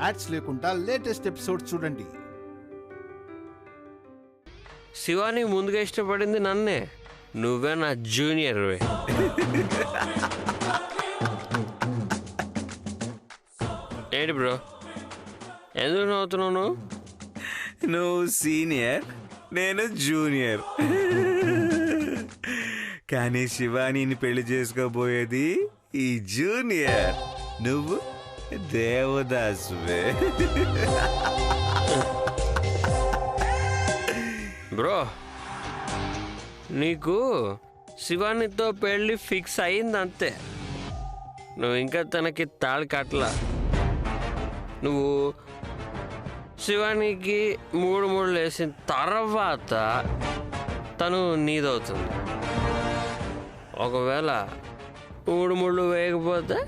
Ads లేకుండా latest episode చూడండి. శివాని ముందుగా ఇష్టపడింది నన్నే, నువ్వే నా జూనియర్. ఏంటి బ్రో, ఎందుకు నవ్వుతున్నావు? నువ్వు సీనియర్, నేను జూనియర్. కానీ శివానీని పెళ్లి చేసుకోబోయేది ఈ జూనియర్. నువ్వు దేవదాసువే. బ్రో, నీకు శివానితో పెళ్ళి ఫిక్స్ అయింది అంతే. నువ్వు ఇంకా తనకి తాళి కట్టలా. నువ్వు శివానికి 3 ముళ్ళు వేసిన తర్వాత తను నీదవుతుంది. ఒకవేళ 3 ముళ్ళు వేయకపోతే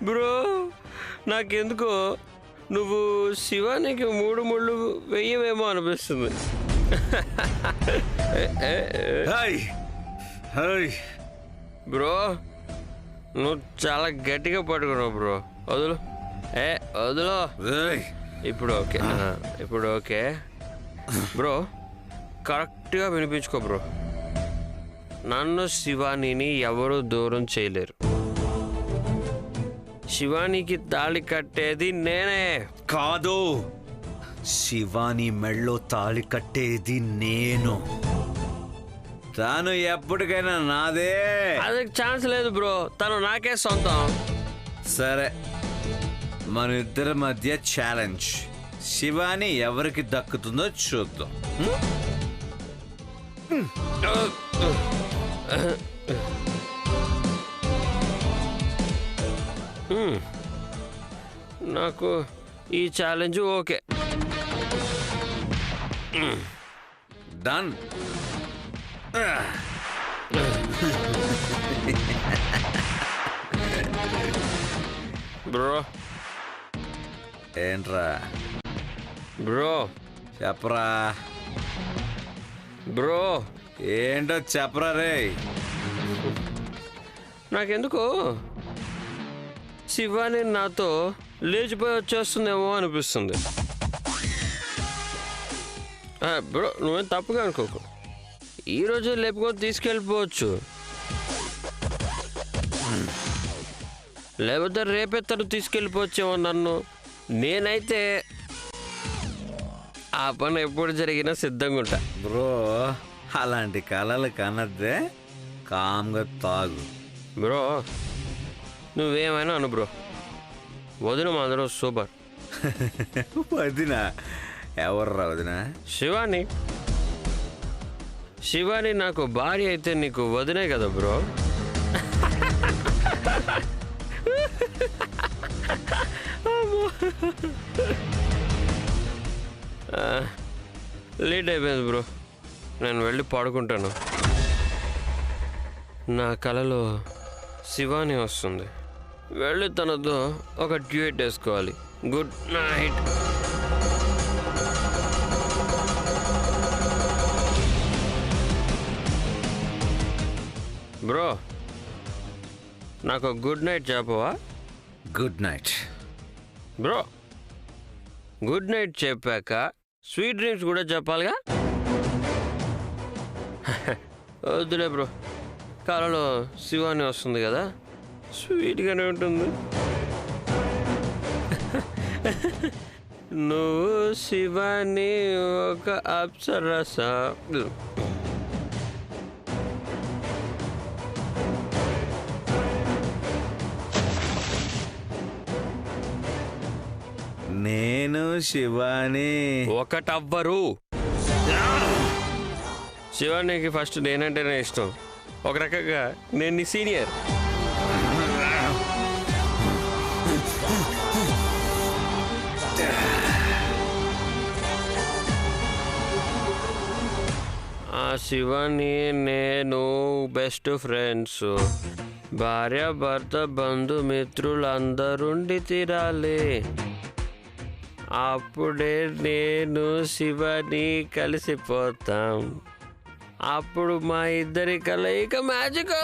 బ్రో, నాకెందుకో నువ్వు శివానికి 3 ముళ్ళు వెయ్యవేమో అనిపిస్తుంది. బ్రో, నువ్వు చాలా గట్టిగా పట్టుకున్నావు బ్రో. వదులు, వదులు. ఇప్పుడు ఓకే, ఇప్పుడు ఓకే బ్రో. కరెక్ట్గా వినిపించుకో బ్రో. నన్ను శివానీని ఎవరు దూరం చేయలేరు. శివానీకి తాళి కట్టేది నేనే. కాదు, శివాని మెళ్ళో తాళి కట్టేది నేను. తాను ఎప్పటికైనా నాదే. అది ఛాన్స్ లేదు బ్రో, తను నాకే సొంతం. సరే, మన ఇద్దరి మధ్య ఛాలెంజ్. శివాని ఎవరికి దక్కుతుందో చూద్దాం. నాకు ఈ ఛాలెంజ్ ఓకే. డన్. బ్రో. ఏంట్రా బ్రో? చెప్పరా బ్రో. ఏంటో చెప్పరా రే. నాకెందుకో శివాని నాతో లేచిపోయి వచ్చేస్తుందేమో అనిపిస్తుంది. బ్రో, నువ్వేం తప్పుగా అనుకోకు. ఈరోజు లేపుకొని తీసుకెళ్ళిపోవచ్చు, లేకపోతే రేపే తను తీసుకెళ్ళిపోవచ్చేమో నన్ను. నేనైతే ఆ పని ఎప్పుడు జరిగినా సిద్ధంగా ఉంటా. బ్రో, అలాంటి కళలు కనద్దే, కామ్గా తాగు. బ్రో, నువ్వేమైనా అను బ్రో. వదిన మాత్రం సూపర్. వదిన? ఎవర్రా వదిన? శివాని. శివాని నాకు భార్య అయితే నీకు వదినే కదా బ్రో. లేట్ అయిపోయింది బ్రో, నేను వెళ్ళి పడుకుంటాను. నా కలలో శివాని వస్తుంది. వెళ్ళి తనతో ఒక డ్యూయట్ వేసుకోవాలి. Good night. బ్రో, నాకు గుడ్ నైట్ చెప్పవా? Good night. Bro, good night చెప్పాక స్వీట్ డ్రీమ్స్ కూడా చెప్పాలిగా. వద్దులే బ్రో, కాలంలో శివాని వస్తుంది కదా, స్వీట్గానే ఉంటుంది. నువ్వు శివాని ఒక అప్సరస. నేను శివాని ఒకటవ్వరు. శివానికి ఫస్ట్ నేనంటేనే ఇష్టం. ఒక రకంగా నేను నీ సీనియర్. ఆ శివాని నేను బెస్ట్ ఫ్రెండ్స్. భార్య భర్త బంధుమిత్రులందరుండి తీరాలి. అప్పుడే నేను శివాని కలిసిపోతాం. అప్పుడు మా ఇద్దరి కలయిక మ్యాజిక్.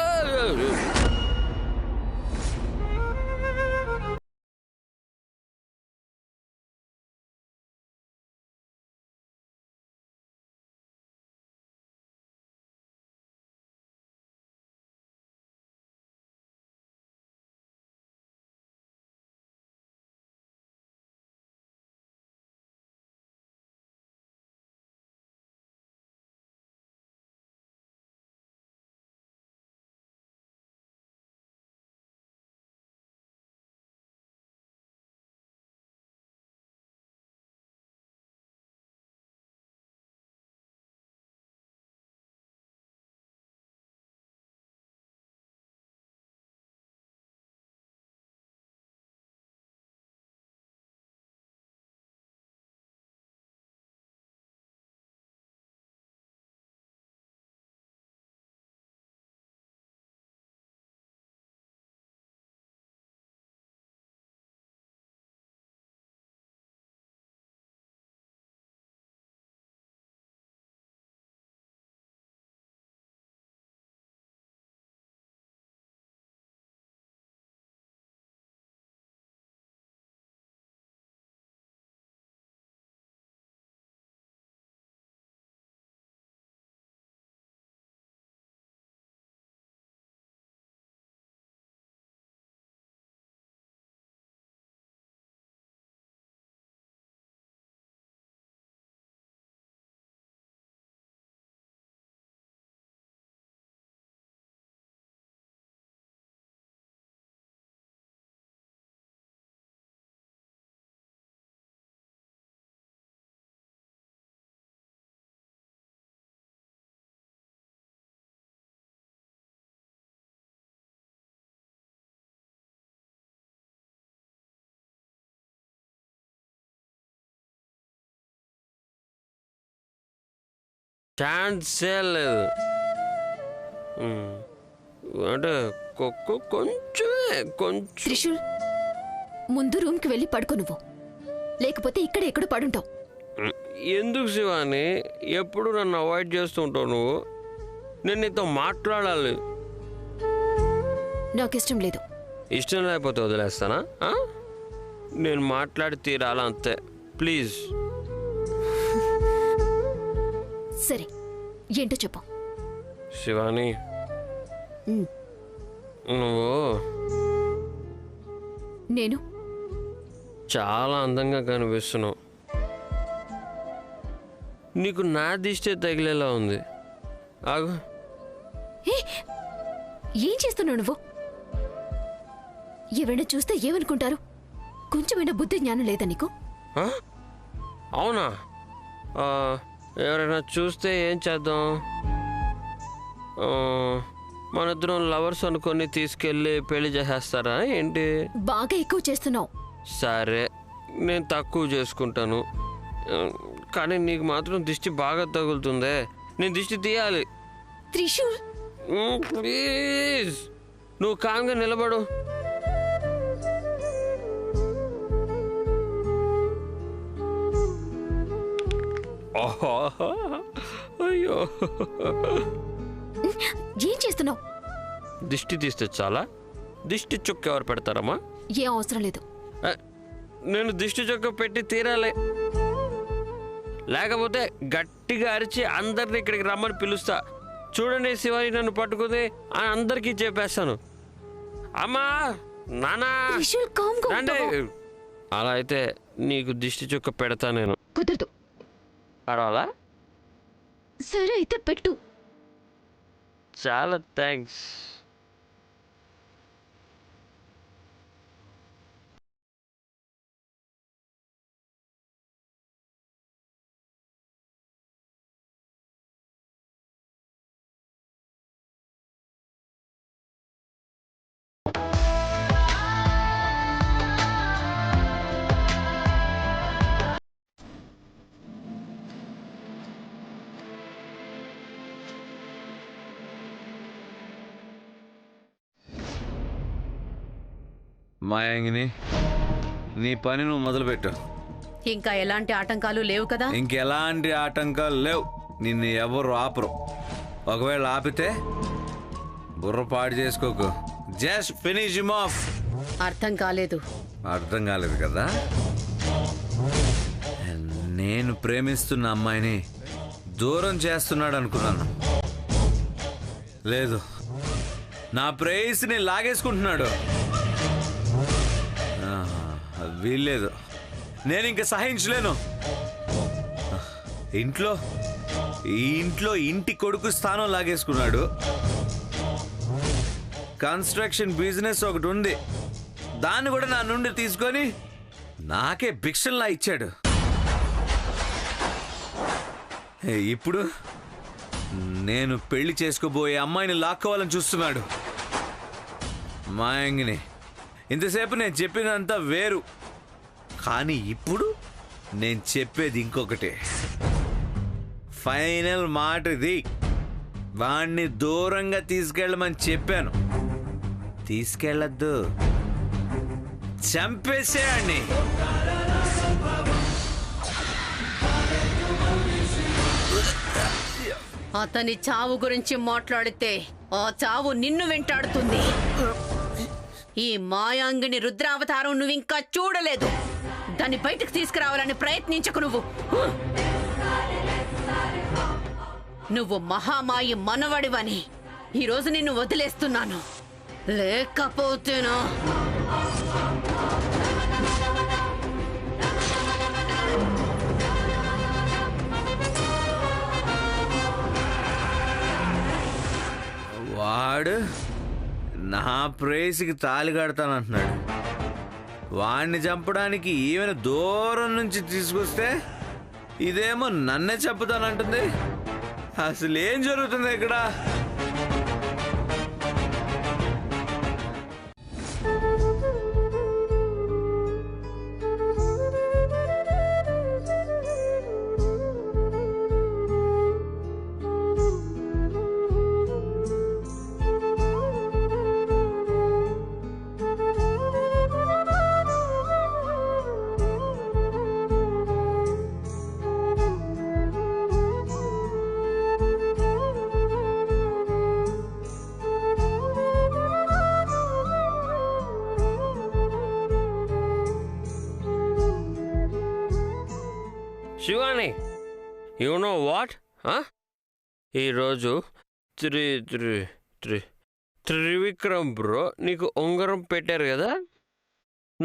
ఛాన్సే లేదు. అంటే కొంచెం త్రిశూల్, ముందు రూమ్కి వెళ్ళి పడుకో నువ్వు, లేకపోతే ఇక్కడ ఎక్కడ పడుంటావు. ఎందుకు శివాని ఎప్పుడు నన్ను అవాయిడ్ చేస్తూ ఉంటావు నువ్వు? నేను నీతో మాట్లాడాలి. నాకు ఇష్టం లేదు. ఇష్టం లేకపోతే వదిలేస్తానా? నేను మాట్లాడి తీరాలా అంతే. ప్లీజ్. సరే, ఏంటో చెప్పు. శివాని, నువ్వు నేను చాలా అందంగా కనిపిస్తున్నావు. నీకు నా దిష్టే తగిలేలా ఉంది. ఆగు. ఏం చేస్తున్నావు నువ్వు? ఎవరైనా చూస్తే ఏమనుకుంటారు? కొంచెమైనా బుద్ధి జ్ఞానం లేదా నీకు? అవునా? ఎవరైనా చూస్తే ఏం చేద్దాం? మన ఇద్దరం లవర్స్ అనుకొని తీసుకెళ్ళి పెళ్లి చేసేస్తారా ఏంటి? బాగా ఎక్కువ చేస్తున్నావు. సరే, నేను తక్కువ చేసుకుంటాను. కానీ నీకు మాత్రం దిష్టి బాగా తగులుతుందే. నేను దిష్టి తీయాలి. త్రిశూల్, ప్లీజ్ నువ్వు కామ్గా నిలబడు. అయ్యో, ఏం చేస్తున్నావు? దిష్టి తీస్తే చాలా? దిష్టి చుక్క ఎవరు పెడతారమ్మా? ఏం అవసరం లేదు. నేను దిష్టి చుక్క పెట్టి తీరాలి. లేకపోతే గట్టిగా అరిచి అందరిని ఇక్కడికి రమ్మని పిలుస్తా. చూడండి శివాని నన్ను పట్టుకుంది అని అందరికీ చెప్పేస్తాను. అమ్మా, నానా రండి. అలా అయితే నీకు దిష్టి చుక్క పెడతా నేను. కుదరదు. పర్వాలా? సరే అయితే పెట్టు. చాలా థ్యాంక్స్. మాయాంగిని, నీ పని నువ్వు మొదలుపెట్టు. ఇంకా ఎలాంటి ఆటంకాలు లేవు కదా? ఇంకెలాంటి ఆటంకాలు లేవు. నిన్ను ఎవరు ఆపరు. ఒకవేళ ఆపితే బుర్ర పాడు చేసుకోకు. Just finish him off. అర్థం కాలేదు. అర్థం కాలేదు కదా? నేను ప్రేమిస్తున్న అమ్మాయిని దూరం చేస్తున్నాడు అనుకున్నాను. లేదు, నా ప్రేయస్ని లాగేసుకుంటున్నాడు. వీల్లేదు, నేను ఇంక సహించలేను. ఇంట్లో ఇంటి కొడుకు స్థానం లాగేసుకున్నాడు. కన్స్ట్రక్షన్ బిజినెస్ ఒకటి ఉంది, దాన్ని కూడా నా నుండి తీసుకొని నాకే భిక్షంలా ఇచ్చాడు. ఇప్పుడు నేను పెళ్లి చేసుకోబోయే అమ్మాయిని లాక్కోవాలని చూస్తున్నాడు. మాయంగిని, ఇంతసేపు నేను చెప్పినంత వేరు, కానీ ఇప్పుడు నేను చెప్పేది ఇంకొకటి. ఫైనల్ మాట ఇది. వాణ్ణి దూరంగా తీసుకెళ్ళమని చెప్పాను. తీసుకెళ్ళద్దు, చంపేసేయాన్ని. అతని చావు గురించి మాట్లాడితే ఆ చావు నిన్ను వెంటాడుతుంది. ఈ మాయాంగిని రుద్రావతారం నువ్వింకా చూడలేదు. దాన్ని బయటకు తీసుకురావాలని ప్రయత్నించకు. నువ్వు మహామాయి మనవడివని ఈరోజు నిన్ను వదిలేస్తున్నాను. లేకపోతేనా వాడు నా ప్రేయసికి తాళి కడతానంటున్నాడు. వాడిని చంపడానికి ఈమెను దూరం నుంచి తీసుకొస్తే ఇదేమో నన్నే చంపుతానంటుంది. అసలు ఏం జరుగుతుంది ఇక్కడ? Shivani, you know what? ఈరోజు త్రివిక్రమ్ బ్రో నీకు ఉంగరం పెట్టారు కదా,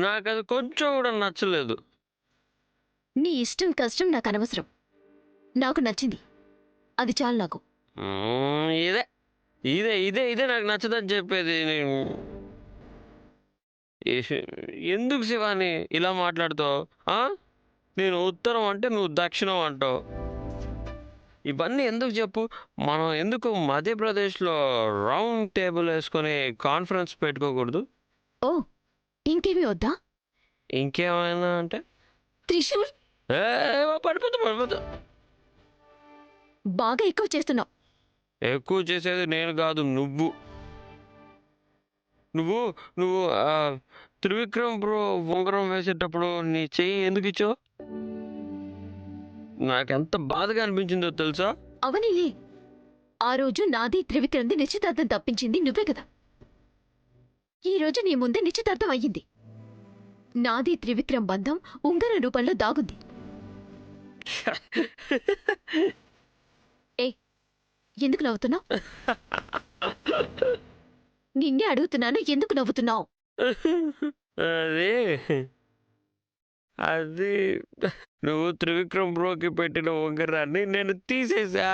నాకు అది కొంచెం కూడా నచ్చలేదు. నీ ఇష్టం కష్టం నాకు అనవసరం. నాకు నచ్చింది, అది చాలు నాకు. ఇదే ఇదే ఇదే ఇదే నాకు నచ్చదని చెప్పేది. ఎందుకు శివాని ఇలా మాట్లాడుతావు? నేను ఉత్తరం అంటే నువ్వు దక్షిణం అంటావు. ఇవన్నీ ఎందుకు చెప్పు? మనం ఎందుకు మధ్యప్రదేశ్లో రౌండ్ టేబుల్ వేసుకొని కాన్ఫరెన్స్ పెట్టుకోకూడదు? ఓ, ఇంకేమీ వద్దా? ఇంకేమైనా అంటే త్రిశూల్, పడిపోతా. బాగా ఎక్కువ చేస్తున్నావు. ఎక్కువ చేసేది నేను కాదు, నువ్వు. నువ్వు నువ్వు త్రివిక్రమ్ బ్రో ఉంగరం వేసేటప్పుడు నీ చెయ్యి ఎందుకు ఇచ్చావు? నాకెంత బాధగా అనిపించిందో తెలుసా? అవనిలే, ఆ రోజు నాది త్రివిక్రమ్ది నిశ్చితార్థం తప్పించింది నువ్వే కదా. ఈ రోజు నీ ముందే నిశ్చితార్థం అయ్యింది. నాది త్రివిక్రమ్ బంధం ఉంగరం రూపంలో దాగుంది. ఏ, ఎందుకు నవ్వుతున్నావు? నిన్నే అడుగుతున్నాను, ఎందుకు నవ్వుతున్నావు? అది నువ్వు త్రివిక్రమ్ బ్రోకి పెట్టిన ఉంగరాన్ని నేను తీసేసా.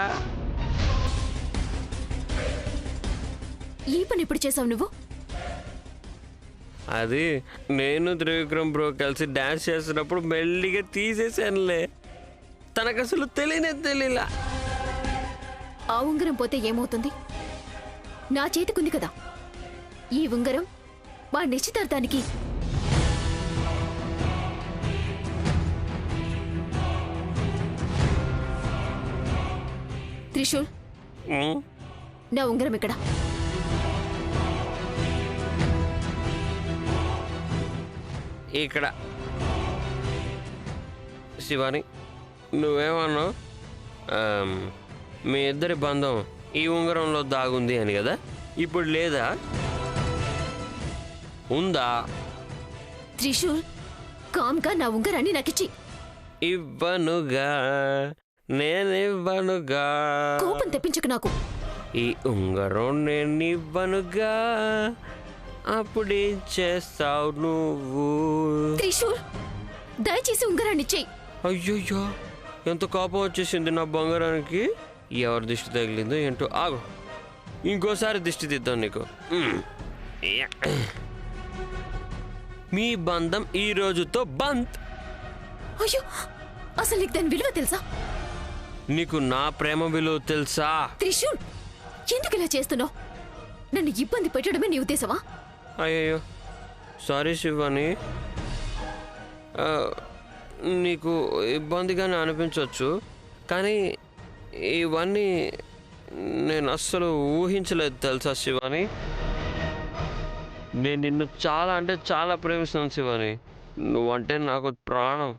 ఈ పని ఎప్పుడు చేసావు నువ్వు? అది నేను త్రివిక్రమ్ బ్రో కలిసి డాన్స్ చేస్తున్నప్పుడు మెల్లిగా తీసేసానులే. తనకు అసలు తెలియలా. ఆ ఉంగరం పోతే ఏమవుతుంది? నా చేతికుంది కదా ఈ ఉంగరం. మా నిశ్చితార్థానికి త్రిశూల్, నా ఉంగరం ఎక్కడ? ఇక్కడ. శివాని, నువ్వేమన్నావు? మీ ఇద్దరి బంధం ఈ ఉంగరంలో దాగుంది అని కదా. ఇప్పుడు లేదా? ఉందా? త్రిశూల్, కామ్గా నా ఉంగరాన్ని నాకిచ్చి. ఇవ్వనుగా, నేనివ్వనుగా. కోపం తెప్పించకు నాకు. ఈ ఉంగరం నేను ఇవ్వనుగా, అప్పుడేం చేస్తావు నువ్వు? త్రిశూల్, దయచేసి ఉంగరాన్ని ఇచ్చేయి. అయ్యయ్యో, ఎంత కోపం వచ్చేసింది నా బంగారానికి. ఎవరి దిష్టి తగిలిందో ఏంటో. ఆగు, ఇంకోసారి దిష్టి తీద్దాం నీకు. మీ బంధం ఈ రోజుతో బంద్. అయ్యో, అసలు నీకు దాని విలువ తెలుసా? నీకు నా ప్రేమ విలువ తెలుసా? త్రిశూల్, ఎందుకు ఇలా చేస్తున్నావు? నన్ను ఇబ్బంది పెట్టడమే నీ ఉద్దేశమా? అయ్యయ్యో, సారీ శివాని. నీకు ఇబ్బందిగానే అనిపించవచ్చు, కానీ ఇవన్నీ నేను అస్సలు ఊహించలేదు తెలుసా శివాని. నేను నిన్ను చాలా అంటే చాలా ప్రేమిస్తున్నాను శివాని. నువ్వంటే నాకు ప్రాణం.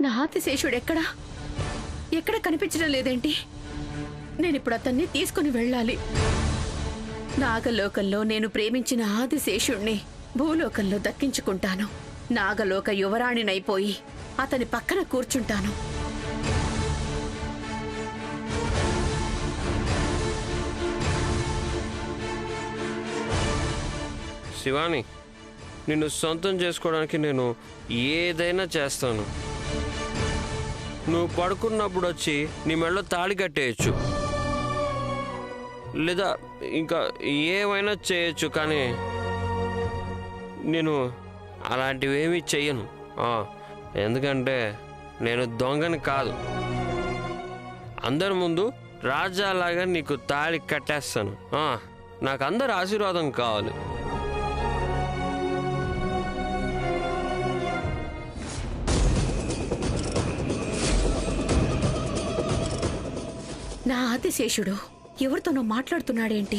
నా ఆదిశేషుడు ఎక్కడా? ఎక్కడ కనిపించడం లేదేంటి? నేను ఇప్పుడు అతన్ని తీసుకుని వెళ్ళాలి. నాగలోకంలో నేను ప్రేమించిన ఆదిశేషుణ్ణి భూలోకంలో దక్కించుకుంటాను. నాగలోక యువరాణినైపోయి అతని పక్కన కూర్చుంటాను. శివాని, నిన్ను సొంతం చేసుకోవడానికి నేను ఏదైనా చేస్తాను. నువ్వు పడుకున్నప్పుడు వచ్చి నీ మెడలో తాళి కట్టేయచ్చు, లేదా ఇంకా ఏమైనా చేయొచ్చు, కానీ నేను అలాంటివి ఏమీ చెయ్యను. ఎందుకంటే నేను దొంగని కాదు. అందరి ముందు రాజాలాగా నీకు తాళి కట్టేస్తాను. నాకు అందరి ఆశీర్వాదం కావాలి. నా ఆదిశేషుడు ఎవరితోనో మాట్లాడుతున్నాడేంటి?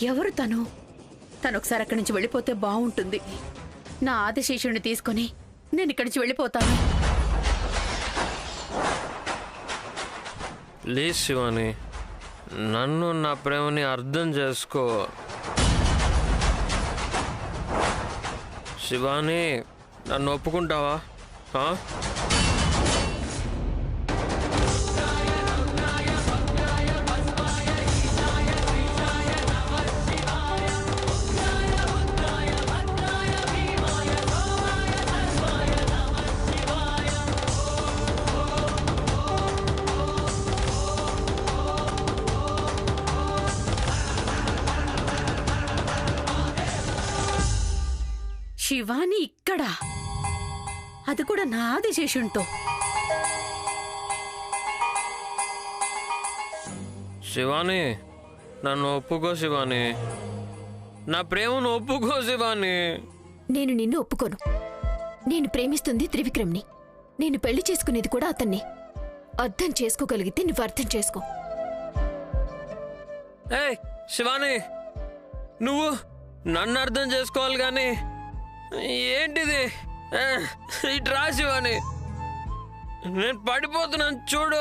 ఎవరు తను? ఒకసారి అక్కడి నుంచి వెళ్ళిపోతే బాగుంటుంది. నా ఆదిశేషుడిని తీసుకొని నేను ఇక్కడి నుంచి వెళ్ళిపోతాను. ప్లీజ్ శివాని, నన్ను నా ప్రేమని అర్థం చేసుకో. శివాని, నన్ను ఒప్పుకుంటావా? శివాని ఇక్కడ, అది కూడా నా ఆదిశేషునితో. శివాని, నన్ను ఒప్పుకో శివాని. నా ప్రేమను ఒప్పుకో శివాని. నేను నిన్ను ఒప్పుకోను. నేను ప్రేమిస్తుంది త్రివిక్రమ్ని. నేను పెళ్లి చేసుకునేది కూడా అతన్ని. అర్థం చేసుకోగలిగితే నువ్వు అర్థం చేసుకో. ఏయ్ శివాని, నువ్వు నన్ను అర్థం చేసుకోవాలి కానీ ఏంటిది? ఇట్రా శివాని, నేను పడిపోతున్నాను చూడు.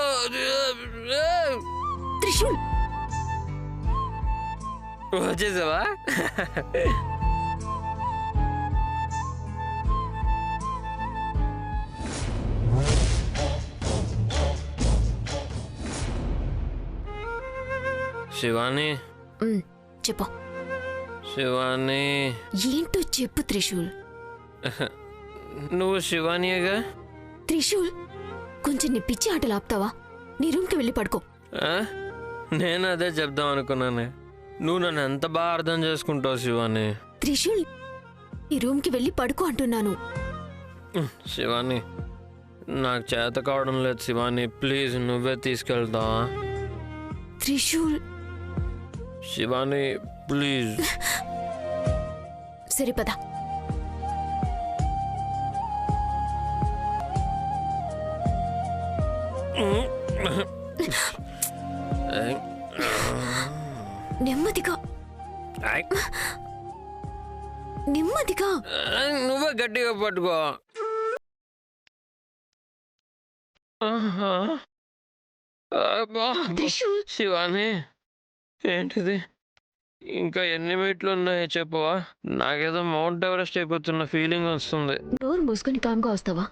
త్రిశూల్, వచ్చేసావా? శివాని, చెప్పు. శివాని, ఏంటో చెప్పు త్రిశూల్. నువ్వు శివానియేగా? త్రిశూల్, కొంచెం నీ పిచ్చి ఆటలు ఆపుతావా? నీ రూమ్కి వెళ్ళి పడుకో. నేను అదే చెప్దాం అనుకున్నానే. నువ్వు నన్ను ఎంత బాగా అర్థం చేసుకుంటావు శివాని. త్రిశూల్, నీ రూమ్కి వెళ్ళి పడుకో అంటున్నాను. శివాని, నాకు చేత కావడం లేదు శివాని. ప్లీజ్ నువ్వే తీసుకెళ్తావా? త్రిశూల్. శివాని ప్లీజ్. సరే పద. నెమ్మదిగా నెమ్మదిగా. నువ్వే గట్టిగా పట్టుకో. త్రిశూల్ శివాని, ఏంటిది? ఇంకా ఎన్ని మెట్లు ఉన్నాయో చెప్పవా? నాకేదో మౌంట్ ఎవరెస్ట్ అయిపోతున్న ఫీలింగ్ వస్తుంది. డోర్ మూసుకొని కామ్గా వస్తావా?